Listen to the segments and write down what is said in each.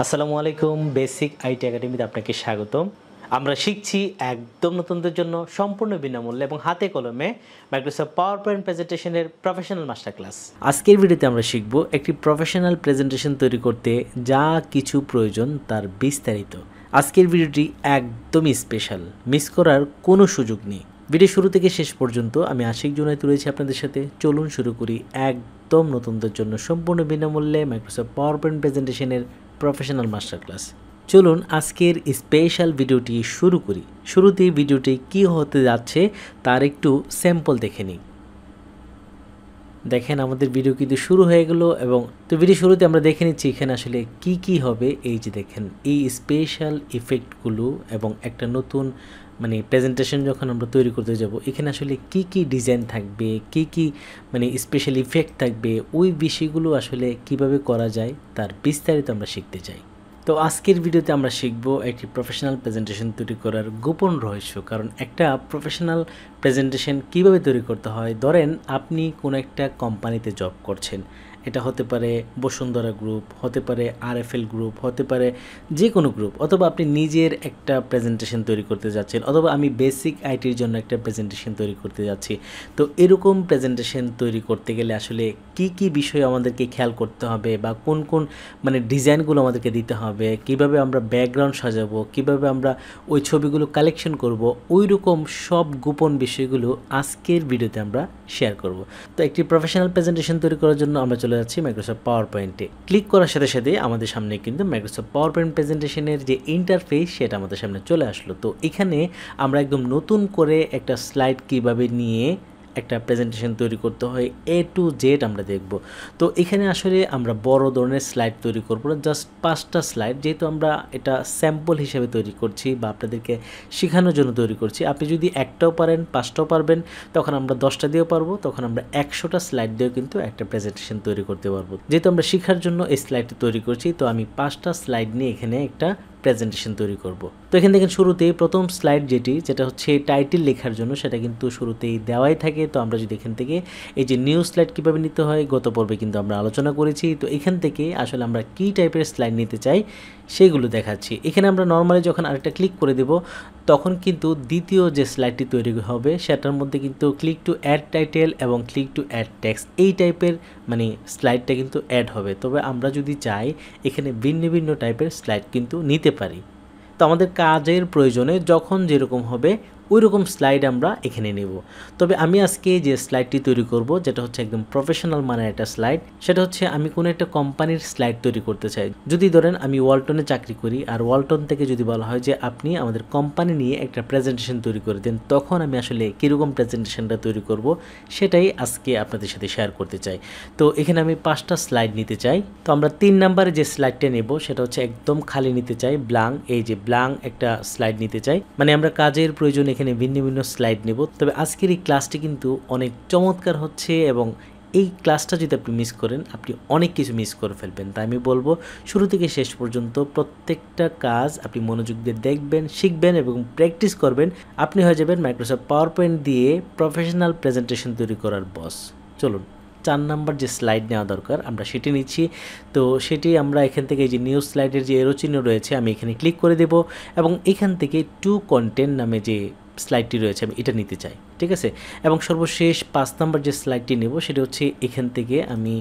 আসসালামু আলাইকুম। Basic IT একাডেমিতে আপনাকে স্বাগতম। আমরা শিখছি একদম নতুনদের জন্য সম্পূর্ণ বিনামূল্যে এবং হাতে কলমে মাইক্রোসফট পাওয়ার পয়েন্ট প্রেজেন্টেশনের প্রফেশনাল মাস্টার ক্লাস। আজকের ভিডিওতে আমরা শিখব একটি প্রফেশনাল প্রেজেন্টেশন তৈরি করতে যা কিছু প্রয়োজন তার বিস্তারিত। আজকের ভিডিওটি একদমই স্পেশাল, মিস করার কোনো সুযোগ নেই। ভিডিও শুরু থেকে শেষ পর্যন্ত আমি আশিক জুনায়েদ রয়েছি আপনাদের সাথে। চলুন শুরু করি একদম নতুনদের জন্য সম্পূর্ণ বিনামূল্যে মাইক্রোসফট পাওয়ার পয়েন্ট প্রেজেন্টেশনের প্রফেশনাল মাস্টার ক্লাস। চলুন আজকের স্পেশাল ভিডিওটি শুরু করি। শুরুতেই ভিডিওটি কি হতে যাচ্ছে তার একটু স্যাম্পল দেখে নিই। দেখেন আমাদের ভিডিও কিন্তু শুরু হয়ে গেল এবং তো ভিডিও শুরুতে আমরা দেখে নিচ্ছি এখানে আসলে কি হবে। এই যে দেখেন এই স্পেশাল ইফেক্টগুলো এবং একটা নতুন প্রেজেন্টেশন যখন আমরা তৈরি করতে যাব এখানে আসলে কি ডিজাইন থাকবে, কি স্পেশাল ইফেক্ট থাকবে, ওই বিষয়গুলো আসলে কিভাবে করা যায় তার বিস্তারিত আমরা শিখতে চাই। তো আজকের ভিডিওতে আমরা শিখব একটি প্রফেশনাল প্রেজেন্টেশন তৈরি করার গোপন রহস্য। কারণ একটা প্রফেশনাল প্রেজেন্টেশন কিভাবে তৈরি করতে হয়, ধরেন আপনি কোনো একটা কোম্পানিতে জব করছেন, এটা হতে পারে বসুন্ধরা গ্রুপ, হতে পারে আরএফএল গ্রুপ, হতে পারে যে কোনো গ্রুপ, অথবা আপনি নিজের একটা প্রেজেন্টেশন তৈরি করতে যাচ্ছেন, অথবা আমি বেসিক আইটির জন্য একটা প্রেজেন্টেশন তৈরি করতে যাচ্ছি। তো এরকম প্রেজেন্টেশন তৈরি করতে গেলে আসলে কি বিষয় আমাদেরকে খেয়াল করতে হবে বা কোন ডিজাইনগুলো আমাদেরকে দিতে হবে, কিভাবে আমরা ব্যাকগ্রাউন্ড সাজাবো, কিভাবে আমরা ওই ছবিগুলো কালেকশন করব, ওই রকম সব গোপন বিষয়গুলো আজকের ভিডিওতে আমরা শেয়ার করব। তো একটি প্রফেশনাল প্রেজেন্টেশন তৈরি করার জন্য আমরা চলে যাচ্ছি মাইক্রোসফট পাওয়ার পয়েন্টে। ক্লিক করার সাথে সাথে আমাদের সামনে কিন্তু মাইক্রোসফট পাওয়ার পয়েন্ট প্রেজেন্টেশনের যে ইন্টারফেস সেটা আমাদের সামনে চলে আসলো। তো এখানে আমরা একদম নতুন করে একটা স্লাইড কিভাবে নিয়ে একটা প্রেজেন্টেশন তৈরি করতে হয় A to Z আমরা দেখব। তো এখানে আসলে আমরা বড় ধরনের স্লাইড তৈরি করব না, জাস্ট 5টা স্লাইড, যেহেতু আমরা এটা স্যাম্পল হিসেবে তৈরি করছি বা আপনাদেরকে শেখানোর জন্য তৈরি করছি। আপনি যদি একটাও পারেন, 5টাও পারবেন, তখন আমরা 10টা দিয়েও পারবো, তখন আমরা 100টা স্লাইড দিয়েও কিন্তু একটা প্রেজেন্টেশন তৈরি করতে পারবো। যেহেতু আমরা শেখার জন্য এই স্লাইডটি তৈরি করছি, তো আমি 5টা স্লাইড নিয়ে এখানে একটা প্রেজেন্টেশন তৈরি করব। তো এখান থেকে শুরুতেই প্রথম স্লাইড যেটা হচ্ছে টাইটেল লেখার জন্য, সেটা কিন্তু শুরুতেই দেওয়াই থাকে। তো আমরা যদি এখান থেকে এই যে নিউ স্লাইড কীভাবে নিতে হয় গত পর্বে কিন্তু আমরা আলোচনা করেছি। তো এখান থেকে আসলে আমরা কী টাইপের স্লাইড নিতে চাই সেগুলো দেখাচ্ছি। এখানে আমরা নর্মালি যখন আরেকটা ক্লিক করে দেব তখন কিন্তু দ্বিতীয় যে স্লাইডটি তৈরি হবে সেটার মধ্যে কিন্তু ক্লিক টু অ্যাড টাইটেল এবং ক্লিক টু অ্যাড টেক্সট এই টাইপের স্লাইডটা কিন্তু অ্যাড হবে। তবে আমরা যদি চাই এখানে ভিন্ন ভিন্ন টাইপের স্লাইড কিন্তু নিতে পারি। তো আমাদের কাজের প্রয়োজনে যখন যেরকম হবে ওই রকম স্লাইড আমরা এখানে নেব। তবে আমি আজকে যে স্লাইডটি তৈরি করব যেটা হচ্ছে একদম প্রফেশনাল মানের একটা স্লাইড, সেটা হচ্ছে আমি কোনো একটা কোম্পানির স্লাইড তৈরি করতে চাই। যদি ধরেন আমি ওয়ালটনে চাকরি করি আর ওয়ালটন থেকে যদি বলা হয় যে আপনি আমাদের কোম্পানি নিয়ে একটা প্রেজেন্টেশন তৈরি করে দেন, তখন আমি আসলে কীরকম প্রেজেন্টেশনটা তৈরি করব সেটাই আজকে আপনাদের সাথে শেয়ার করতে চাই। তো এখানে আমি 5টা স্লাইড নিতে চাই। তো আমরা 3 নম্বরে যে স্লাইডটা নেব সেটা হচ্ছে একদম খালি নিতে চাই, ব্ল্যাঙ্ক। এই যে ব্ল্যাঙ্ক একটা স্লাইড নিতে চাই, আমরা কাজের প্রয়োজনে এখানে ভিন্ন ভিন্ন স্লাইড নেব। তবে আজকের এই ক্লাসটি কিন্তু অনেক চমৎকার হচ্ছে এবং এই ক্লাসটা যদি আপনি মিস করেন আপনি অনেক কিছু মিস করে ফেলবেন। তাই আমি বলবো শুরু থেকে শেষ পর্যন্ত প্রত্যেকটা কাজ আপনি মনোযোগ দিয়ে দেখবেন, শিখবেন এবং প্র্যাকটিস করবেন। আপনি হয়ে যাবেন মাইক্রোসফট পাওয়ার পয়েন্ট দিয়ে প্রফেশনাল প্রেজেন্টেশন তৈরি করার বস। চলুন 4 নম্বর যে স্লাইড নেওয়া দরকার আমরা সেটি নিচ্ছি। তো সেটি আমরা এখান থেকে এই যে নিউ স্লাইডের যে এরো চিহ্ন রয়েছে আমি এখানে ক্লিক করে দেব এবং এখান থেকে টু কন্টেন্ট নামে যে স্লাইডটি রয়েছে আমি এটা নিতে চাই, ঠিক আছে। এবং সর্বশেষ 5 নম্বর যে স্লাইডটি নেব সেটা হচ্ছে এখান থেকে আমি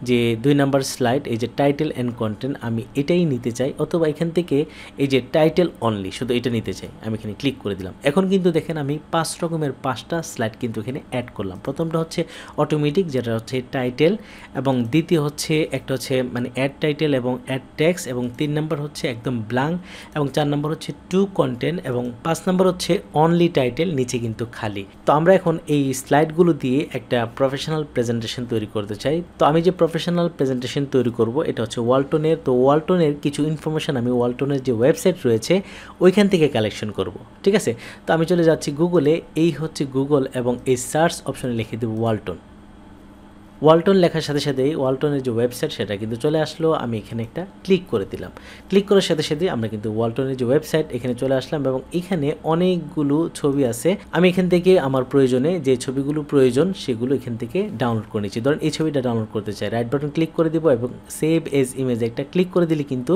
যে 2 নম্বর স্লাইড এই যে টাইটেল অ্যান্ড কন্টেন্ট আমি এটাই নিতে চাই, অথবা এখান থেকে এই যে টাইটেল অনলি শুধু এটা নিতে চাই। আমি এখানে ক্লিক করে দিলাম। এখন কিন্তু দেখেন আমি 5 রকমের 5টা স্লাইড কিন্তু এখানে অ্যাড করলাম। প্রথমটা হচ্ছে অটোমেটিক, যেটা হচ্ছে টাইটেল, এবং দ্বিতীয় হচ্ছে একটা হচ্ছে অ্যাড টাইটেল এবং অ্যাড টেক্সট, এবং 3 নম্বর হচ্ছে একদম ব্ল্যাঙ্ক, এবং 4 নম্বর হচ্ছে টু কন্টেন্ট, এবং 5 নম্বর হচ্ছে অনলি টাইটেল, নিচে কিন্তু খালি। তো আমরা এখন এই স্লাইডগুলো দিয়ে একটা প্রফেশনাল প্রেজেন্টেশন তৈরি করতে চাই। তো আমি যে প্রফেশনাল প্রেজেন্টেশন তৈরি করব এটা হচ্ছে ওয়ালটনের। তো ওয়ালটনের কিছু ইনফরমেশন আমি ওয়ালটনের যে ওয়েবসাইট রয়েছে ওইখান থেকে কালেকশন করব, ঠিক আছে। তো আমি চলে যাচ্ছি গুগলে, এই হচ্ছে গুগল, এবং এই সার্চ অপশনে লিখে দেব ওয়ালটন। ওয়ালটন লেখার সাথে সাথেই ওয়ালটনের যে ওয়েবসাইট সেটা কিন্তু চলে আসলো। আমি এখানে একটা ক্লিক করে দিলাম। ক্লিক করার সাথে সাথে আমরা কিন্তু ওয়ালটনের যে ওয়েবসাইট এখানে চলে আসলাম এবং এখানে অনেকগুলো ছবি আছে। আমি এখান থেকে আমার প্রয়োজনে যে ছবিগুলো প্রয়োজন সেগুলো এখান থেকে ডাউনলোড করে নিচ্ছি। ধরুন এই ছবিটা ডাউনলোড করতে চাই, রাইট বাটন ক্লিক করে দিব এবং সেভ এজ ইমেজ একটা ক্লিক করে দিলে কিন্তু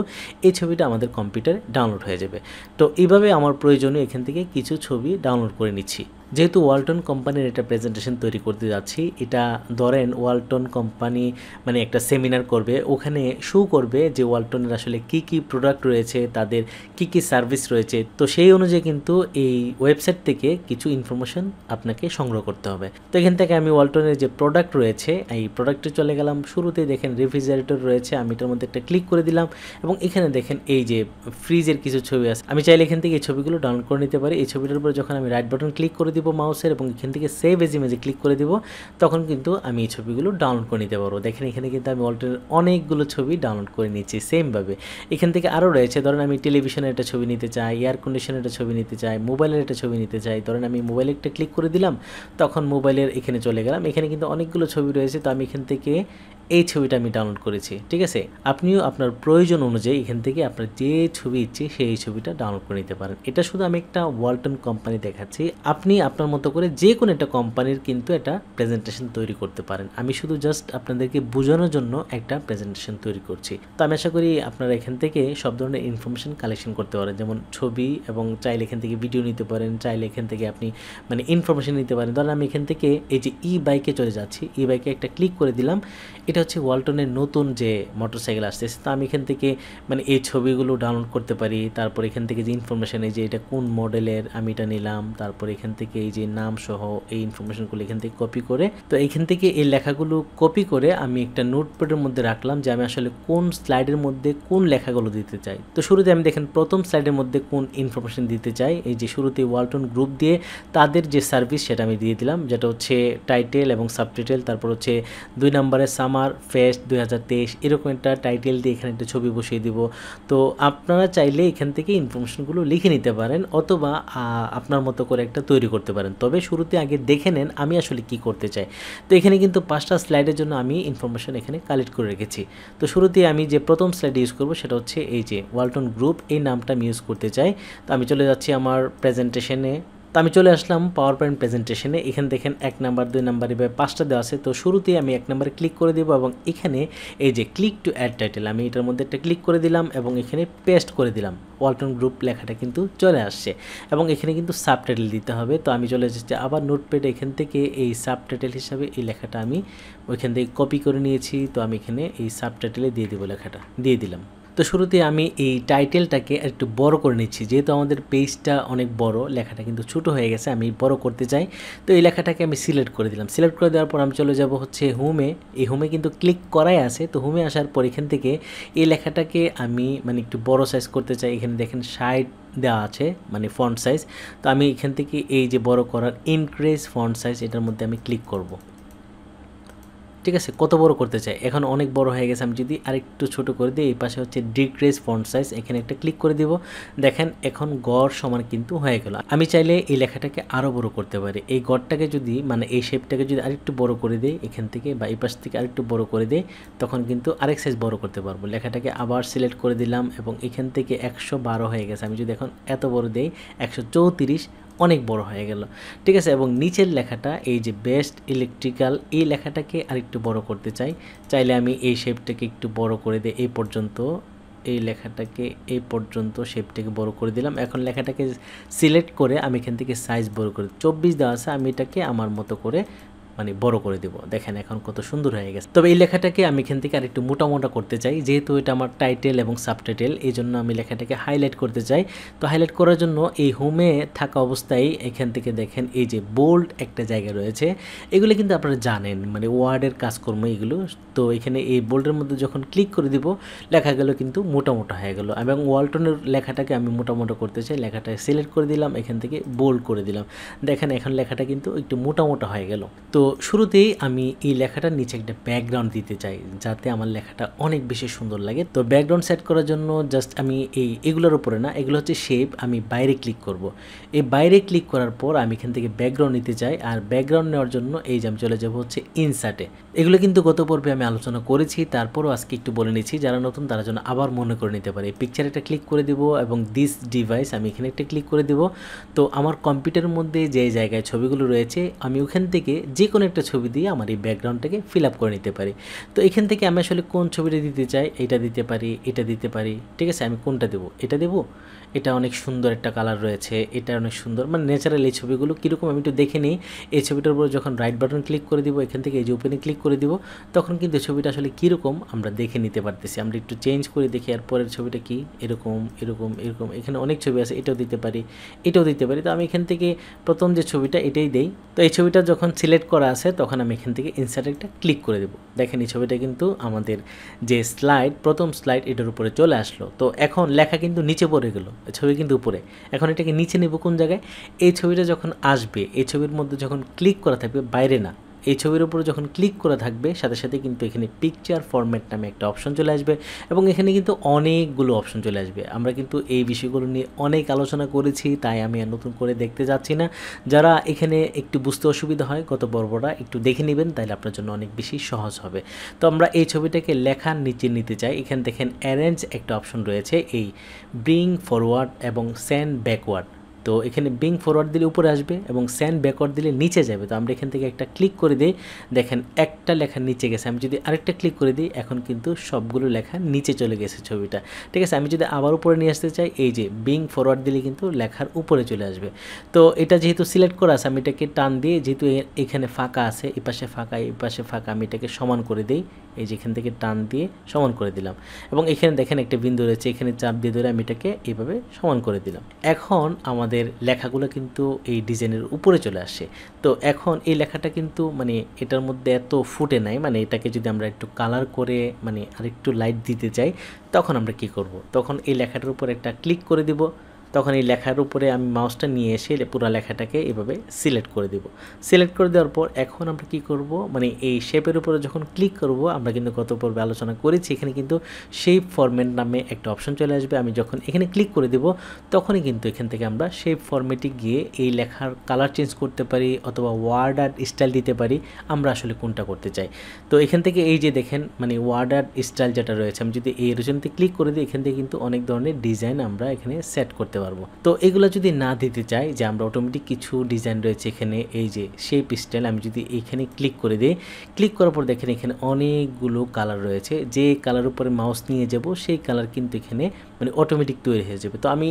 এই ছবিটা আমাদের কম্পিউটারে ডাউনলোড হয়ে যাবে। তো এইভাবে আমার প্রয়োজনীয় এখান থেকে কিছু ছবি ডাউনলোড করে নিচ্ছি। যেহেতু ওয়ালটন কোম্পানির একটা প্রেজেন্টেশন তৈরি করতে যাচ্ছি, এটা ধরেন ওয়ালটন কোম্পানি মানে একটা সেমিনার করবে, ওখানে শো করবে যে ওয়ালটনের আসলে কি কি প্রোডাক্ট রয়েছে, তাদের কি কি সার্ভিস রয়েছে। তো সেই অনুযায়ী কিন্তু এই ওয়েবসাইট থেকে কিছু ইনফরমেশন আপনাকে সংগ্রহ করতে হবে। তো এখান থেকে আমি ওয়ালটনের যে প্রোডাক্ট রয়েছে এই প্রোডাক্টে চলে গেলাম। শুরুতে দেখেন রেফ্রিজারেটর রয়েছে, আমি এটার মধ্যে একটা ক্লিক করে দিলাম এবং এখানে দেখেন এই যে ফ্রিজের কিছু ছবি আছে। আমি চাইলে এখান থেকে এই ছবিগুলো ডাউনলোড করে নিতে পারি। এই ছবিটার উপরে যখন আমি রাইট বাটন ক্লিক করে দিব মাউসের এবং এখান থেকে সেভ এজ ইমেজে ক্লিক করে দিব, তখন কিন্তু আমি এই ছবিগুলো ডাউনলোড করে নিতে পারবো। দেখেন এখানে কিন্তু আমি ওয়ালটনের অনেকগুলো ছবি ডাউনলোড করে নিচ্ছি সেমভাবে। এখান থেকে আরও রয়েছে, ধরেন আমি টেলিভিশনের একটা ছবি নিতে চাই, এয়ার কন্ডিশনের একটা ছবি নিতে চাই, মোবাইলের একটা ছবি নিতে চাই। ধরেন আমি মোবাইলে একটা ক্লিক করে দিলাম, তখন মোবাইলের এখানে চলে গেলাম। এখানে কিন্তু অনেকগুলো ছবি রয়েছে, তো আমি এখান থেকে এই ছবিটা আমি ডাউনলোড করেছি। ঠিক আছে, আপনিও আপনার প্রয়োজন অনুযায়ী এখান থেকে আপনার যে ছবি ইচ্ছে সেই ছবিটা ডাউনলোড করে নিতে পারেন। এটা শুধু আমি একটা ওয়ালটন কোম্পানি দেখাচ্ছি, আপনি আপনার মতো করে যে কোনো একটা কোম্পানির কিন্তু একটা প্রেজেন্টেশন তৈরি করতে পারেন। আমি শুধু জাস্ট আপনাদেরকে বোঝানোর জন্য একটা প্রেজেন্টেশন তৈরি করছি। তো আমি আশা করি আপনারা এখান থেকে সব ধরনের ইনফরমেশন কালেকশন করতে পারেন, যেমন ছবি, এবং চাইলে এখান থেকে ভিডিও নিতে পারেন, চাইলে এখান থেকে আপনি মানে ইনফরমেশন নিতে পারেন। ধরেন আমি এখান থেকে এই যে ই বাইকে চলে যাচ্ছি, ই বাইকে একটা ক্লিক করে দিলাম। এটা হচ্ছে ওয়ালটনের নতুন যে মোটরসাইকেল আসতেছে, তো আমি এখান থেকে মানে এই ছবিগুলো ডাউনলোড করতে পারি। তারপর এখান থেকে যে ইনফরমেশন, এই যে এটা কোন মডেলের আমি এটা নিলাম, তারপর এখান থেকে এই যে নাম সহ এই ইনফরমেশনগুলো এখান থেকে কপি করে, তো এখান থেকে এই লেখাগুলো কপি করে আমি একটা নোটপ্যাডের মধ্যে রাখলাম যে আমি আসলে কোন স্লাইডের মধ্যে কোন লেখাগুলো দিতে চাই। তো শুরুতে আমি দেখেন প্রথম স্লাইডের মধ্যে কোন ইনফরমেশন দিতে চাই, এই যে শুরুতে ওয়ালটন গ্রুপ দিয়ে তাদের যে সার্ভিস সেটা আমি দিয়ে দিলাম, যেটা হচ্ছে টাইটেল এবং সাবটাইটেল। তারপর হচ্ছে 2 নম্বরে সামার ফেস্ট 2023 এরকম একটা টাইটেল দিয়ে এখানে একটা ছবি বসিয়ে দিব। তো আপনারা চাইলে এখান থেকে ইনফরমেশনগুলো লিখে নিতে পারেন অথবা আপনার মতো করে একটা তৈরি করতে পারেন। তবে শুরুতে আগে দেখে নেন আমি আসলে কি করতে চাই। তো এখানে কিন্তু 5টা স্লাইডের জন্য আমি ইনফরমেশন এখানে কালেক্ট করে রেখেছি। তো শুরুতে আমি যে প্রথম স্লাইড ইউজ করব সেটা হচ্ছে এই যে ওয়ালটন গ্রুপ, এই নামটা আমি ইউজ করতে চাই। তো আমি চলে যাচ্ছি আমার প্রেজেন্টেশনে। তো আমি চলে আসলাম পাওয়ার পয়েন্ট প্রেজেন্টেশনে। এখানে দেখেন 1 নাম্বার 2 নাম্বার এভাবে 5টা দেওয়া আছে। তো শুরুতেই আমি 1 নাম্বারে ক্লিক করে দেবো এবং এখানে এই যে ক্লিক টু অ্যাড টাইটেল, আমি এটার মধ্যে একটা ক্লিক করে দিলাম এবং এখানে পেস্ট করে দিলাম। ওয়ালটন গ্রুপ লেখাটা কিন্তু চলে আসছে এবং এখানে কিন্তু সাবটাইটেল দিতে হবে। তো আমি চলে এসেছি আবার নোটপ্যাডে, এখান থেকে এই সাবটাইটেল হিসাবে এই লেখাটা আমি ওইখান থেকে কপি করে নিয়েছি। তো আমি এখানে এই সাবটাইটেলে দিয়ে দেবো, লেখাটা দিয়ে দিলাম। তো শুরুতে আমি এই টাইটেলটাকে একটু বড় করে নিচ্ছি, যেহেতু আমাদের পেজটা অনেক বড়, লেখাটা কিন্তু ছোটো হয়ে গেছে, আমি বড় করতে চাই। তো এই লেখাটাকে আমি সিলেক্ট করে দিলাম। সিলেক্ট করে দেওয়ার পর আমি চলে যাব হচ্ছে হোমে। এই হোমে কিন্তু ক্লিক করাই আছে। তো হোমে আসার পর এখান থেকে এই লেখাটাকে আমি মানে একটু বড় সাইজ করতে চাই। এখানে দেখেন 60 দেওয়া আছে মানে ফন্ট সাইজ। তো আমি এখান থেকে এই যে বড় করার ইনক্রিজ ফন্ট সাইজ, এটার মধ্যে আমি ক্লিক করব। ঠিক আছে, কত বড় করতে চাই, এখন অনেক বড় হয়ে গেছে। আমি যদি আরেকটু ছোট করে দিই, এই পাশে হচ্ছে ডিক্রিজ ফন্ট সাইজ, এখানে একটা ক্লিক করে দিব। দেখেন এখন গড় সমান কিন্তু হয়ে গেল। আমি চাইলে এই লেখাটাকে আরও বড় করতে পারি। এই গড়টাকে যদি মানে এই শেপটাকে যদি আরেকটু বড় করে দেই এখান থেকে বা এই পাশ থেকে আরেকটু বড় করে দেই, তখন কিন্তু আরেক সাইজ বড় করতে পারবো। লেখাটাকে আবার সিলেক্ট করে দিলাম এবং এখান থেকে 112 হয়ে গেছে। আমি যদি এখন এত বড় দেই 134, অনেক বড় হয়ে গেল। ঠিক আছে, এবং নিচের লেখাটা এই যে বেস্ট ইলেকট্রিক্যাল, এই লেখাটাকে আরেকটু বড় করতে চাই। চাইলে আমি এই শেপটাকে একটু বড় করে দিই, এই পর্যন্ত এই লেখাটাকে এই পর্যন্ত শেপটাকে বড় করে দিলাম। এখন লেখাটাকে সিলেক্ট করে আমি এখান থেকে সাইজ বড় করে 24 দেওয়া আছে, আমি এটাকে আমার মতো করে মানে বড় করে দেব। দেখেন এখন কত সুন্দর হয়ে গেছে। তবে এই লেখাটাকে আমি এখান থেকে আরেকটু মোটা করতে চাই, যেহেতু এটা আমার টাইটেল এবং সাবটাইটেল, এই জন্য আমি লেখাটাকে হাইলাইট করতে চাই। তো হাইলাইট করার জন্য এই হোমে থাকা অবস্থায় এখান থেকে দেখেন এই যে বোল্ড একটা জায়গা রয়েছে, এগুলো কিন্তু আপনারা জানেন মানে ওয়ার্ডের কাজকর্ম এগুলো। তো এখানে এই বোল্ডের মধ্যে যখন ক্লিক করে দিব লেখাগুলো কিন্তু মোটা হয়ে গেল। এবং ওয়ালটনের লেখাটাকে আমি মোটা করতে চাই, লেখাটাকে সিলেক্ট করে দিলাম, এখান থেকে বোল্ড করে দিলাম। দেখেন এখন লেখাটা কিন্তু একটু মোটা হয়ে গেল। তো শুরুতেই আমি এই লেখাটার নিচে একটা ব্যাকগ্রাউন্ড দিতে চাই যাতে আমার লেখাটা অনেক বেশি সুন্দর লাগে। তো ব্যাকগ্রাউন্ড সেট করার জন্য জাস্ট আমি এগুলোর উপরে না, এগুলো হচ্ছে শেপ, আমি বাইরে ক্লিক করব। এই বাইরে ক্লিক করার পর আমি এখান থেকে ব্যাকগ্রাউন্ড নিতে চাই। আর ব্যাকগ্রাউন্ড নেওয়ার জন্য এই যে আমি চলে যাব হচ্ছে ইনসার্টে। এগুলো কিন্তু গত পর্বে আমি আলোচনা করেছি, তারপরও আজকে একটু বলে নিচ্ছি, যারা নতুন তারা যেন আবার মনে করে নিতে পারে। পিকচার একটা ক্লিক করে দিব এবং দিস ডিভাইস আমি এখানে একটা ক্লিক করে দিব। তো আমার কম্পিউটারের মধ্যে যে জায়গায় ছবিগুলো রয়েছে আমি ওখান থেকে যে কোনো একটা ছবি দিয়ে আমার এই ব্যাকগ্রাউন্ডটাকে ফিল আপ করে নিতে পারি। তো এখান থেকে আমি আসলে কোন ছবিটা দিতে চাই, এটা দিতে পারি, এটা দিতে পারি, ঠিক আছে। আমি কোনটা দেবো, এটা দেবো, এটা অনেক সুন্দর একটা কালার রয়েছে, এটা অনেক সুন্দর, মানে ন্যাচারাল এই ছবিগুলো কীরকম আমি একটু দেখে নিই। এই ছবিটার উপর যখন রাইট বাটন ক্লিক করে দিব, এখান থেকে এই যে ওপেনে ক্লিক করে দিব, তখন কিন্তু ছবিটা আসলে কীরকম আমরা দেখে নিতে পারতেছি। আমরা একটু চেঞ্জ করে দেখি আর পরের ছবিটা কি, এরকম এরকম এরকম, এখানে অনেক ছবি আছে, এটাও দিতে পারি, এটাও দিতে পারি। তো আমি এখান থেকে প্রথম যে ছবিটা এটাই দেই। তো এই ছবিটা যখন সিলেক্ট করা আছে তখন আমি এখান থেকে ইনসার্ট একটা ক্লিক করে দেবো। দেখেন এই ছবিটা কিন্তু আমাদের যে স্লাইড, প্রথম স্লাইড, এটার উপরে চলে আসলো। তো এখন লেখা কিন্তু নিচে পড়ে গেল, ছবি কিন্তু উপরে। এখন এটাকে নিচে নেব কোন জায়গায়, এই ছবিটা যখন আসবে, এই ছবির মধ্যে যখন ক্লিক করা থাকবে, বাইরে না, এই ছবির উপরে যখন ক্লিক করা থাকবে সাথে সাথে কিন্তু এখানে পিকচার ফরম্যাট নামে একটা অপশন চলে আসবে এবং এখানে কিন্তু অনেকগুলো অপশন চলে আসবে। আমরা কিন্তু এই বিষয়গুলো নিয়ে অনেক আলোচনা করেছি, তাই আমি আর নতুন করে দেখতে যাচ্ছি না। যারা এখানে একটু বুঝতে অসুবিধা হয় গত পর্বটা একটু দেখে নেবেন, তাহলে আপনার জন্য অনেক বেশি সহজ হবে। তো আমরা এই ছবিটাকে লেখার নিচে নিতে চাই। এখানে দেখেন অ্যারেঞ্জ একটা অপশন রয়েছে, এই ব্রিং ফরওয়ার্ড এবং সেন্ড ব্যাকওয়ার্ড। তো এখানে ব্রিং ফরওয়ার্ড দিলে উপরে আসবে এবং সেন্ড ব্যাকওয়ার্ড দিলে নিচে যাবে। তো আমরা এখান থেকে একটা ক্লিক করে দিই, দেখেন একটা লেখা নিচে গেছে। আমি যদি আরেকটা ক্লিক করে দিই, এখন কিন্তু সবগুলো লেখা নিচে চলে গেছে ছবিটা, ঠিক আছে। আমি যদি আবার উপরে নিয়ে আসতে চাই, এই যে ব্রিং ফরওয়ার্ড দিলে কিন্তু লেখার উপরে চলে আসবে। তো এটা যেহেতু সিলেক্ট করা আছে, আমি এটাকে টান দিয়ে, যেহেতু এখানে ফাঁকা আছে, এই পাশে ফাঁকা, এই পাশে ফাঁকা, আমি এটাকে সমান করে দিই। এই যে এখান থেকে টান দিয়ে সমান করে দিলাম এবং এখানে দেখেন একটা বিন্দু রয়েছে, এখানে চাপ দিয়ে ধরে আমি এটাকে এইভাবে সমান করে দিলাম। এখন আমাদের লেখাগুলো কিন্তু এই ডিজাইনের উপরে চলে আসে। তো এখন এই লেখাটা কিন্তু মানে এটার মধ্যে এত ফুটে নাই, মানে এটাকে যদি আমরা একটু কালার করে মানে আরেকটু লাইট দিতে চাই, তখন আমরা কি করব, তখন এই লেখাটার উপর একটা ক্লিক করে দিব। তখন এই লেখার উপরে আমি মাউসটা নিয়ে এসে পুরো লেখাটাকে এভাবে সিলেক্ট করে দেব। সিলেক্ট করে দেওয়ার পর এখন আমরা কি করব, মানে এই শেপের উপরে যখন ক্লিক করব, আমরা কিন্তু গত পর্বে আলোচনা করেছি, এখানে কিন্তু শেপ ফরম্যাট নামে একটা অপশন চলে আসবে। আমি যখন এখানে ক্লিক করে দেব, তখনই কিন্তু এখান থেকে আমরা শেপ ফরম্যাটে গিয়ে এই লেখার কালার চেঞ্জ করতে পারি অথবা ওয়ার্ড আর্ট স্টাইল দিতে পারি, আমরা আসলে কোনটা করতে চাই। তো এখান থেকে এই যে দেখেন মানে ওয়ার্ড আর্ট স্টাইল যেটা রয়েছে, আমি যদি এই রিজনতে ক্লিক করে দিই, এখান থেকে কিন্তু অনেক ধরনের ডিজাইন আমরা এখানে সেট করতে পারবো। তো এগুলো যদি না দিতে চাই, যে আমরা অটোমেটিক কিছু ডিজাইন রয়েছে এখানে, এই যে শেপ স্টাইল, আমি যদি এখানে ক্লিক করে দিই, ক্লিক করার পর দেখেন এখানে অনেকগুলো কালার রয়েছে, যে কালার উপরে মাউস নিয়ে যাব সেই কালার কিন্তু এখানে মানে অটোমেটিক তৈরি হয়ে যাবে। তো আমি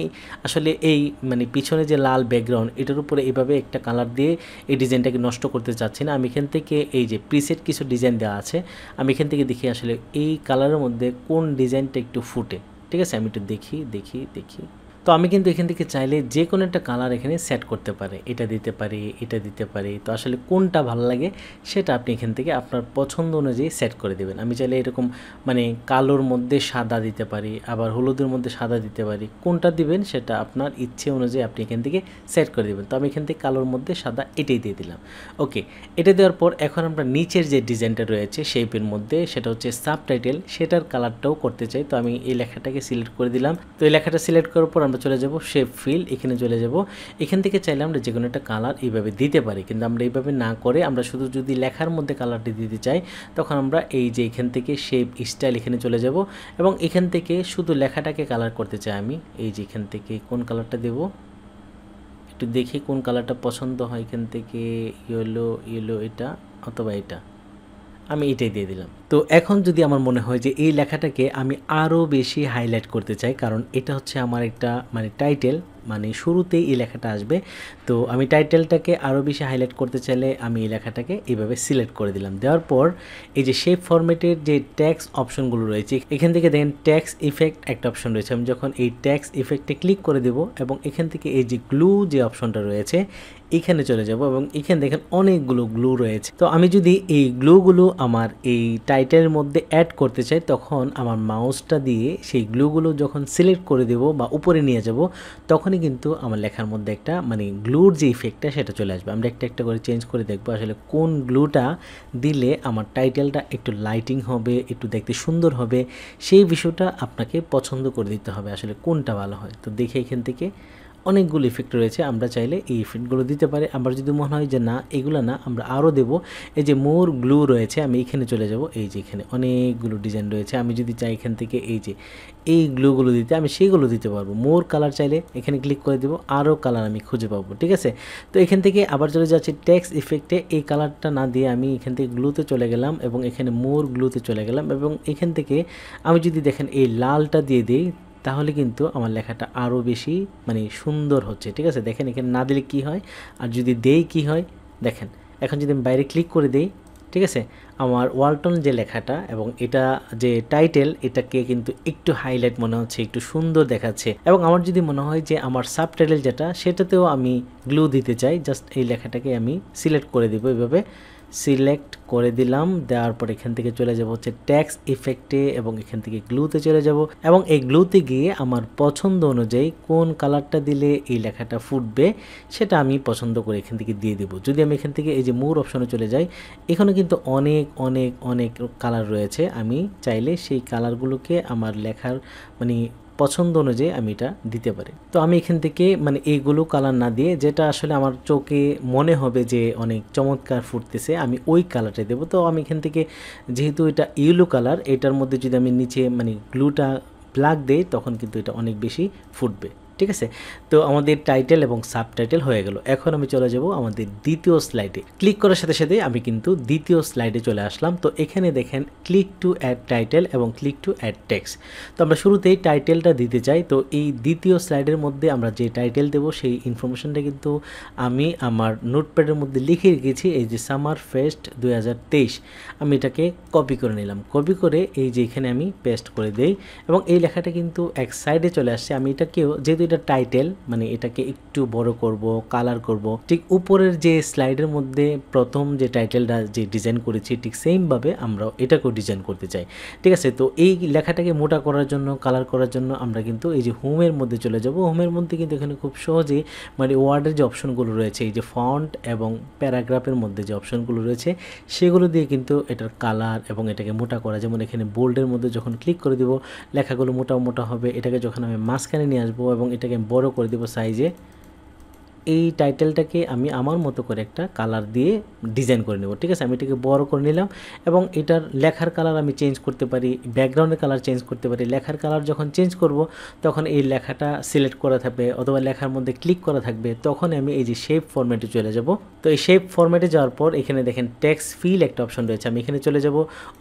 আসলে এই মানে পিছনে যে লাল ব্যাকগ্রাউন্ড, এটার উপরে এভাবে একটা কালার দিয়ে এই ডিজাইনটাকে নষ্ট করতে চাচ্ছি না। আমি এখান থেকে এই যে প্রিসেট কিছু ডিজাইন দেওয়া আছে, আমি এখান থেকে দেখি আসলে এই কালারের মধ্যে কোন ডিজাইনটা একটু ফুটে, ঠিক আছে। আমি একটু দেখি দেখি দেখি তো আমি কিন্তু এখান থেকে চাইলে যে কোনো একটা কালার এখানে সেট করতে পারে, এটা দিতে পারি, এটা দিতে পারি। তো আসলে কোনটা ভালো লাগে সেটা আপনি এখান থেকে আপনার পছন্দ অনুযায়ী সেট করে দেবেন। আমি চাইলে এরকম মানে কালোর মধ্যে সাদা দিতে পারি, আবার হলুদের মধ্যে সাদা দিতে পারি। কোনটা দিবেন সেটা আপনার ইচ্ছে অনুযায়ী আপনি এখান থেকে সেট করে দেবেন। তো আমি এখান থেকে কালোর মধ্যে সাদা এটাই দিয়ে দিলাম। ওকে, এটা দেওয়ার পর এখন আমরা নিচের যে ডিজাইনটা রয়েছে শেপের মধ্যে, সেটা হচ্ছে সাবটাইটেল, সেটার কালারটাও করতে চাই। তো আমি এই লেখাটাকে সিলেক্ট করে দিলাম। তো এই লেখাটা সিলেক্ট করার পর চলে যাব শেপ ফিল, এখানে চলে যাব। এখান থেকে চাইলে আমরা যে কোনো একটা কালার এইভাবে দিতে পারি, কিন্তু আমরা এইভাবে না করে আমরা শুধু যদি লেখার মধ্যে কালারটি দিতে চাই, তখন আমরা এই যে এখান থেকে শেপ স্টাইল এখানে চলে যাব এবং এখান থেকে শুধু লেখাটাকে কালার করতে চাই। আমি এই যে এখান থেকে কোন কালারটা দেব একটু দেখি, কোন কালারটা পছন্দ হয়। এখান থেকে ইয়েলো, ইয়েলো এটা অথবা এটা, আমি এটাই দিয়ে দিলাম। তো এখন যদি আমার মনে হয় যে এই লেখাটাকে আমি আরও বেশি হাইলাইট করতে চাই, কারণ এটা হচ্ছে আমার একটা মানে টাইটেল, মানে শুরুতেই এই লেখাটা আসবে। তো আমি টাইটেলটাকে আরও বেশি হাইলাইট করতে চাইলে আমি এই লেখাটাকে এইভাবে সিলেক্ট করে দিলাম। দেওয়ার পর এই যে শেপ ফরম্যাটের যে ট্যাক্স অপশনগুলো রয়েছে, এখান থেকে দেখেন ট্যাক্স ইফেক্ট একটা অপশন রয়েছে। আমি যখন এই ট্যাক্স ইফেক্টে ক্লিক করে দেব এবং এখান থেকে এই যে গ্লু যে অপশনটা রয়েছে এখানে চলে যাব এবং এখানে দেখেন অনেকগুলো গ্লু রয়েছে। তো আমি যদি এই গ্লুগুলো আমার এই টাইটেলের মধ্যে অ্যাড করতে চাই, তখন আমার মাউসটা দিয়ে সেই গ্লুগুলো যখন সিলেক্ট করে দেব বা উপরে নিয়ে যাব, তখনই তখনই কিন্তু আমার লেখার মধ্যে একটা মানে গ্লুর যে ইফেক্টটা সেটা চলে আসবে। আমরা একটা একটা করে চেঞ্জ করে দেখবো আসলে কোন গ্লুটা দিলে আমার টাইটেলটা একটু লাইটিং হবে, একটু দেখতে সুন্দর হবে, সেই বিষয়টা আপনাকে পছন্দ করে দিতে হবে আসলে কোনটা ভালো হয়। তো দেখে এখান থেকে অনেকগুলো ইফেক্ট রয়েছে, আমরা চাইলে এই ইফেক্টগুলো দিতে পারি। আবার যদি মনে হয় যে না এগুলো না, আমরা আরও দেব, এই যে মোর গ্লু রয়েছে, আমি এখানে চলে যাব, এই যে এখানে অনেকগুলো ডিজাইন রয়েছে, আমি যদি চাই এখান থেকে এই যে এই গ্লুগুলো দিতে, আমি সেইগুলো দিতে পারবো। মোর কালার চাইলে এখানে ক্লিক করে দেবো, আরও কালার আমি খুঁজে পাবো, ঠিক আছে। তো এখান থেকে আবার চলে যাচ্ছে টেক্সট ইফেক্টে, এই কালারটা না দিয়ে আমি এখান থেকে গ্লুতে চলে গেলাম এবং এখানে মোর গ্লুতে চলে গেলাম, এবং এখান থেকে আমি যদি দেখেন এই লালটা দিয়ে দিই, তাহলে কিন্তু আমার লেখাটা আরও বেশি মানে সুন্দর হচ্ছে, ঠিক আছে। দেখেন এখানে না দিলে কি হয়, আর যদি দেই কি হয় দেখেন। এখন যদি আমি বাইরে ক্লিক করে দেই, ঠিক আছে, আমার ওয়ালটন যে লেখাটা এবং এটা যে টাইটেল, এটাকে কিন্তু একটু হাইলাইট মনে হচ্ছে, একটু সুন্দর দেখাচ্ছে। এবং আমার যদি মনে হয় যে আমার সাবটাইটেল যেটা, সেটাতেও আমি গ্লু দিতে চাই, জাস্ট এই লেখাটাকে আমি সিলেক্ট করে দিব, এইভাবে সিলেক্ট করে দিলাম। দেওয়ার পর এখান থেকে চলে যাব হচ্ছে টেক্সট ইফেক্টে, এবং এখান থেকে গ্লুতে চলে যাব, এবং এই গ্লুতে গিয়ে আমার পছন্দ অনুযায়ী কোন কালারটা দিলে এই লেখাটা ফুটবে সেটা আমি পছন্দ করে এখান থেকে দিয়ে দেব। যদি আমি এখান থেকে এই যে মোর অপশনে চলে যাই, এখানে কিন্তু অনেক অনেক অনেক কালার রয়েছে, আমি চাইলে সেই কালারগুলোকে আমার লেখার মানে পছন্দ অনুযায়ী আমি এটা দিতে পারি। তো আমি এখান থেকে মানে এইগুলো কালার না দিয়ে যেটা আসলে আমার চোখে মনে হবে যে অনেক চমৎকার ফুটতেছে, আমি ওই কালারটা দেবো। তো আমি এখান থেকে যেহেতু এটা ইয়েলো কালার, এটার মধ্যে যদি আমি নিচে মানে গ্লুটা ব্ল্যাক দেই, তখন কিন্তু এটা অনেক বেশি ফুটবে, ঠিক আছে। তো আমাদের টাইটেল এবং সাবটাইটেল হয়ে গেল। এখন আমি চলে যাব আমাদের দ্বিতীয় স্লাইডে। ক্লিক করার সাথে সাথে আমি কিন্তু দ্বিতীয় স্লাইডে চলে আসলাম। তো এখানে দেখেন ক্লিক টু অ্যাড টাইটেল এবং ক্লিক টু অ্যাড টেক্সট। তো আমরা শুরুতেই টাইটেলটা দিতে চাই। তো এই দ্বিতীয় স্লাইডের মধ্যে আমরা যে টাইটেল দেব সেই ইনফরমেশনটা কিন্তু আমি আমার নোটপ্যাডের মধ্যে লিখে রেখেছি, এই যে সামার ফেস্ট 2023। আমি এটাকে কপি করে নিলাম, কপি করে এই যে এখানে আমি পেস্ট করে দেই, এবং এই লেখাটা কিন্তু এক সাইডে চলে আসছে। আমি এটাকেও যেহেতু এটা টাইটেল মানে এটাকে একটু বড় করব, কালার করব, ঠিক উপরের যে স্লাইডের মধ্যে প্রথম যে টাইটেলটা যে ডিজাইন করেছি ঠিক সেমভাবে আমরা এটাকেও ডিজাইন করতে চাই, ঠিক আছে। তো এই লেখাটাকে মোটা করার জন্য, কালার করার জন্য আমরা কিন্তু এই যে হোমের মধ্যে চলে যাব। হোমের মধ্যে কিন্তু এখানে খুব সহজেই মানে ওয়ার্ডের যে অপশনগুলো রয়েছে, এই যে ফন্ট এবং প্যারাগ্রাফের মধ্যে যে অপশনগুলো রয়েছে, সেগুলো দিয়ে কিন্তু এটার কালার এবং এটাকে মোটা করা। যেমন এখানে বোল্ডের মধ্যে যখন ক্লিক করে দিব, লেখাগুলো মোটা মোটা হবে। এটাকে যখন আমি মাঝখানে নিয়ে আসবো এবং এটাকে বড় করে দেব সাইজে, এই টাইটেলটাকে আমি আমার মতো করে একটা কালার দিয়ে ডিজাইন করে নেব, ঠিক আছে। আমি এটাকে বড় করে নিলাম, এবং এটার লেখার কালার আমি চেঞ্জ করতে পারি, ব্যাকগ্রাউন্ডের কালার চেঞ্জ করতে পারি। লেখার কালার যখন চেঞ্জ করব, তখন এই লেখাটা সিলেক্ট করা থাকবে অথবা লেখার মধ্যে ক্লিক করা থাকবে, তখন আমি এই যে শেপ ফরম্যাটে চলে যাব। তো এই শেপ ফরম্যাটে যাওয়ার পর এখানে দেখেন টেক্সট ফিল একটা অপশন রয়েছে, আমি এখানে চলে যাব,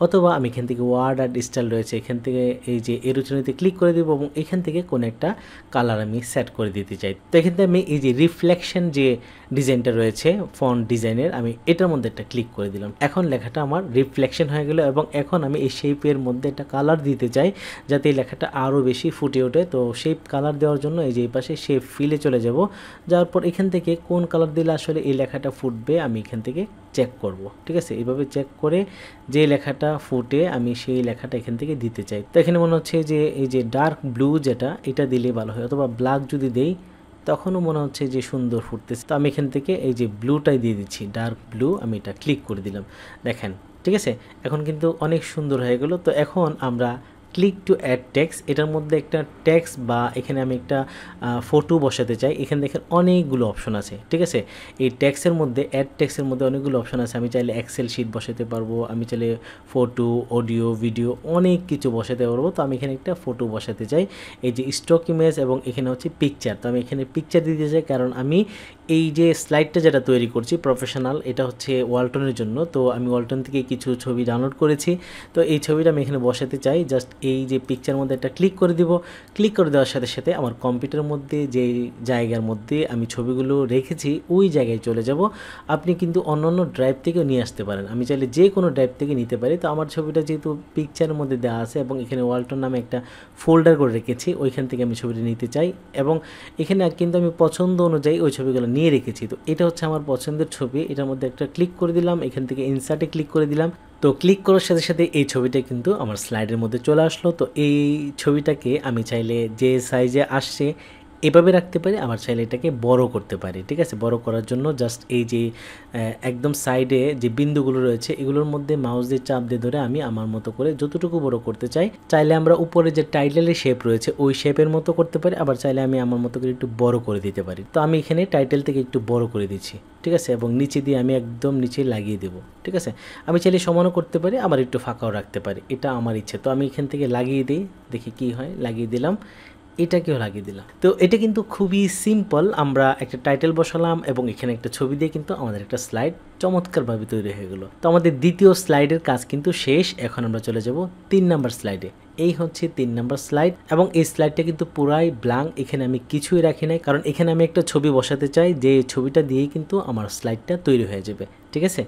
অথবা আমি এখান থেকে ওয়ার্ড আর স্টাইল রয়েছে, এখান থেকে এই যে এরোচনীতে ক্লিক করে দেবো, এবং এখান থেকে কোনো একটা কালার আমি সেট করে দিতে চাই। তো এখান থেকে আমি এই যে রিফ্লেকশন যে ডিজাইনটা রয়েছে ফন্ট ডিজাইনের, আমি এটার মধ্যে একটা ক্লিক করে দিলাম। এখন লেখাটা আমার রিফ্লেকশন হয়ে গেল, এবং এখন আমি এই শেপের মধ্যে একটা কালার দিতে চাই যাতে এই লেখাটা আরও বেশি ফুটে ওঠে। তো শেপ কালার দেওয়ার জন্য এই যে এই পাশে শেপ ফিলে চলে যাব। যাওয়ার পর এখান থেকে কোন কালার দিলে আসলে এই লেখাটা ফুটবে আমি এখান থেকে চেক করব, ঠিক আছে। এইভাবে চেক করে যে লেখাটা ফুটে আমি সেই লেখাটা এখান থেকে দিতে চাই। তো এখানে মনে হচ্ছে যে এই যে ডার্ক ব্লু যেটা, এটা দিলে ভালো হয়, অথবা ব্ল্যাক যদি দেই তখনও মনে হচ্ছে যে সুন্দর ফুটতেছে। তো আমি এখান থেকে এই যে ব্লুটাই দিয়ে দিচ্ছি, ডার্ক ব্লু, আমি এটা ক্লিক করে দিলাম, দেখেন, ঠিক আছে। এখন কিন্তু অনেক সুন্দর হয়ে গেল। তো এখন আমরা ক্লিক টু অ্যাড টেক্সট, এটার মধ্যে একটা টেক্সট বা এখানে আমি একটা ফটো বসাতে চাই। এখানে দেখেন অনেকগুলো অপশন আছে, ঠিক আছে। এই টেক্সটের মধ্যে অ্যাড টেক্সটের মধ্যে অনেকগুলো অপশন আছে। আমি চাইলে এক্সেল শিট বসাতে পারবো, আমি চাইলে ফটো, অডিও, ভিডিও অনেক কিছু বসাতে পারবো। তো আমি এখানে একটা ফটো বসাতে চাই, এই যে স্টক ইমেজ, এবং এখানে হচ্ছে পিকচার। তো আমি এখানে পিকচার দিতে চাই, কারণ আমি এই যে স্লাইডটা যেটা তৈরি করছি প্রফেশনাল, এটা হচ্ছে ওয়ালটনের জন্য। তো আমি ওয়ালটন থেকে কিছু ছবি ডাউনলোড করেছি, তো এই ছবিটা আমি এখানে বসাতে চাই। জাস্ট এই যে পিকচার মধ্যে একটা ক্লিক করে দিব, ক্লিক করে দেওয়ার সাথে সাথে আমার কম্পিউটারের মধ্যে যে জায়গার মধ্যে আমি ছবিগুলো রেখেছি ওই জায়গায় চলে যাব। আপনি কিন্তু অন্য অন্য ড্রাইভ থেকেও নিয়ে আসতে পারেন, আমি চাইলে যে কোনো ড্রাইভ থেকে নিতে পারি। তো আমার ছবিটা যেহেতু পিকচারের মধ্যে দেওয়া আছে এবং এখানে ওয়ালটন নামে একটা ফোল্ডার করে রেখেছি, ওইখান থেকে আমি ছবিটা নিতে চাই, এবং এখানে কিন্তু আমি পছন্দ অনুযায়ী ওই ছবিগুলো নিয়ে রেখেছি। তো এটা হচ্ছে আমার পছন্দের ছবি, এটার মধ্যে একটা ক্লিক করে দিলাম, এখান থেকে ইনসার্টে ক্লিক করে দিলাম। তো ক্লিক করার সাথে সাথে এই ছবিটা কিন্তু আমার স্লাইডের মধ্যে চলে আসলো। তো এই ছবিটাকে আমি চাইলে যে সাইজে আসছে এভাবে রাখতে পারি, আবার চাইলে এটাকে বড় করতে পারি। ঠিক আছে, বড় করার জন্য জাস্ট এই যে একদম সাইডে যে বিন্দুগুলো রয়েছে এগুলোর মধ্যে মাউস দিয়ে চাপ দিয়ে ধরে আমি আমার মতো করে যতটুকু বড় করতে চাই, চাইলে আমরা উপরে যে টাইটেলের শেপ রয়েছে ওই শেপের মতো করতে পারি, আবার চাইলে আমি আমার মতো করে একটু বড় করে দিতে পারি। তো আমি এখানে টাইটেল থেকে একটু বড় করে দিচ্ছি। ঠিক আছে, এবং নিচে দিয়ে আমি একদম নিচে লাগিয়ে দেবো। ঠিক আছে, আমি চাইলে সমানও করতে পারি, আবার একটু ফাঁকাও রাখতে পারি, এটা আমার ইচ্ছে। তো আমি এখান থেকে লাগিয়ে দিই, দেখি কি হয়। লাগিয়ে দিলাম, এটাকেও লাগিয়ে দিলাম। তো এটা কিন্তু খুবই সিম্পল। আমরা একটা টাইটেল বসালাম এবং এখানে একটা ছবি দিয়ে কিন্তু আমাদের একটা স্লাইড চমৎকারভাবে তৈরি হয়ে গেল। তো আমাদের দ্বিতীয় স্লাইডের কাজ কিন্তু শেষ। এখন আমরা চলে যাব 3 নাম্বার স্লাইডে। এই হচ্ছে 3 নাম্বার স্লাইড, এবং এই স্লাইডটা কিন্তু পুরাই ব্ল্যাঙ্ক, এখানে আমি কিছুই রাখি নাই, কারণ এখানে আমি একটা ছবি বসাতে চাই, যে ছবিটা দিয়েই কিন্তু আমার স্লাইডটা তৈরি হয়ে যাবে। ঠিক আছে।